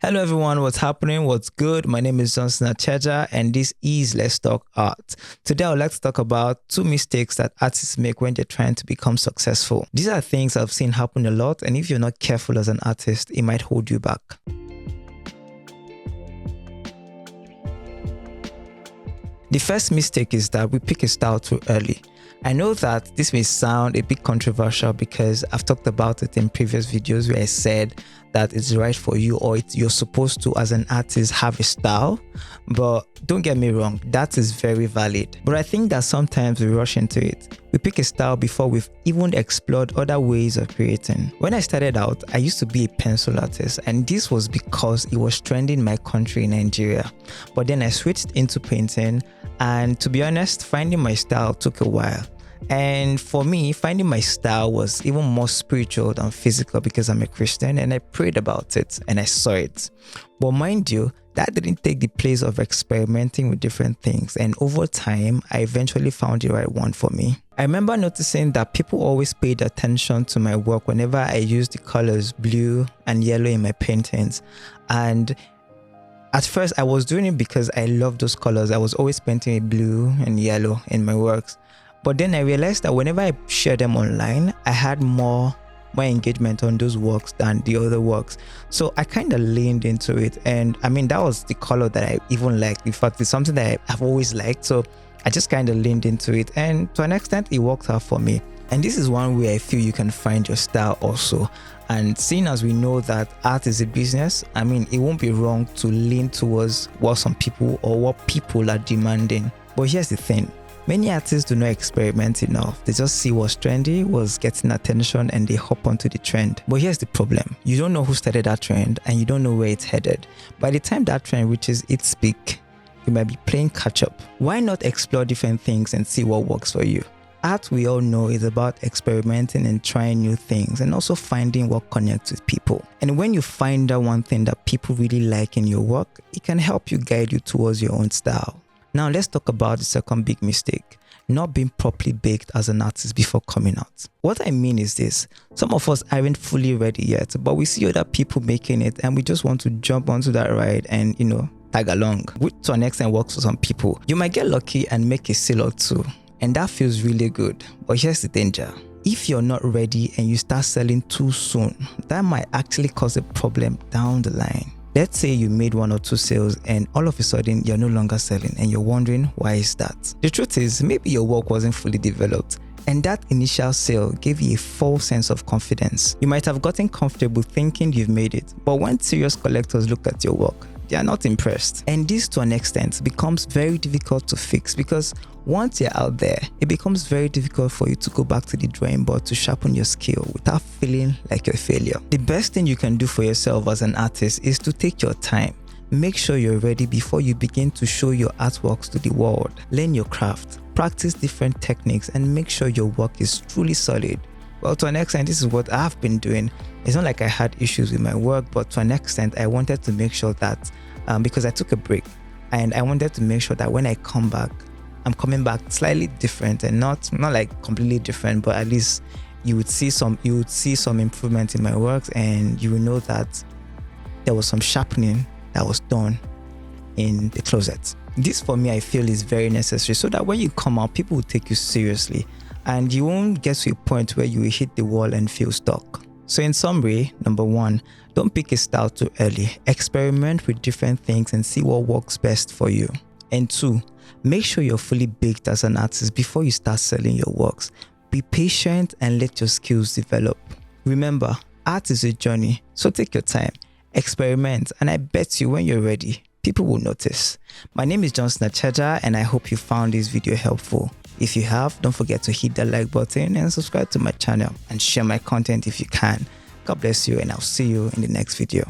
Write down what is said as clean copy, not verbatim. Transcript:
Hello everyone, what's happening? What's good? My name is Johnson Acheja and this is Let's Talk Art. Today I would like to talk about 2 mistakes that artists make when they're trying to become successful. These are things I've seen happen a lot, and if you're not careful as an artist, it might hold you back. The first mistake is that we pick a style too early. I know that this may sound a bit controversial because I've talked about it in previous videos where I said that it's right for you, or you're supposed to, as an artist, have a style. But don't get me wrong, that is very valid. But I think that sometimes we rush into it. We pick a style before we've even explored other ways of creating. When I started out, I used to be a pencil artist, and this was because it was trending in my country, Nigeria. But then I switched into painting, and to be honest, finding my style took a while. And for me, finding my style was even more spiritual than physical because I'm a Christian, and I prayed about it and I saw it. But mind you, that didn't take the place of experimenting with different things, and over time, I eventually found the right one for me. I remember noticing that people always paid attention to my work whenever I used the colors blue and yellow in my paintings. And at first, I was doing it because I love those colors. I was always painting with blue and yellow in my works. But then I realized that whenever I share them online, I had more engagement on those works than the other works. So I kind of leaned into it. And I mean, that was the color that I even liked. In fact, it's something that I've always liked. So I just kind of leaned into it. And to an extent, it worked out for me. And this is one way I feel you can find your style also. And seeing as we know that art is a business, I mean, it won't be wrong to lean towards what some people or what people are demanding. But here's the thing. Many artists do not experiment enough. They just see what's trendy, what's getting attention, and they hop onto the trend. But here's the problem. You don't know who started that trend, and you don't know where it's headed. By the time that trend reaches its peak, you might be playing catch up. Why not explore different things and see what works for you? Art, we all know, is about experimenting and trying new things, and also finding what connects with people. And when you find that one thing that people really like in your work, it can help you guide you towards your own style. Now let's talk about the second big mistake, not being properly baked as an artist before coming out. What I mean is this: some of us aren't fully ready yet, but we see other people making it and we just want to jump onto that ride and, tag along, which to an extent works for some people. You might get lucky and make a sale or two, and that feels really good. But here's the danger. If you're not ready and you start selling too soon, that might actually cause a problem down the line. Let's say you made 1 or 2 sales and all of a sudden you're no longer selling, and you're wondering why is that? The truth is, maybe your work wasn't fully developed, and that initial sale gave you a false sense of confidence. You might have gotten comfortable thinking you've made it, but when serious collectors look at your work, they are not impressed. And this, to an extent, becomes very difficult to fix because once you're out there, it becomes very difficult for you to go back to the drawing board to sharpen your skill without feeling like you're a failure. The best thing you can do for yourself as an artist is to take your time. Make sure you're ready before you begin to show your artworks to the world. Learn your craft, practice different techniques, and make sure your work is truly solid. Well, to an extent, this is what I've been doing. It's not like I had issues with my work, but to an extent, I wanted to make sure that because I took a break, and I wanted to make sure that when I come back, I'm coming back slightly different, and not like completely different, but at least you would see some improvement in my works, and you will know that there was some sharpening that was done in the closet. This, for me, I feel is very necessary so that when you come out, people will take you seriously, and you won't get to a point where you will hit the wall and feel stuck. So in summary, number 1, don't pick a style too early. Experiment with different things and see what works best for you. And 2, make sure you're fully baked as an artist before you start selling your works. Be patient and let your skills develop. Remember, art is a journey, so take your time, experiment, and I bet you when you're ready, people will notice. My name is Johnson Acheja, and I hope you found this video helpful. If you have, don't forget to hit the like button and subscribe to my channel and share my content if you can. God bless you, and I'll see you in the next video.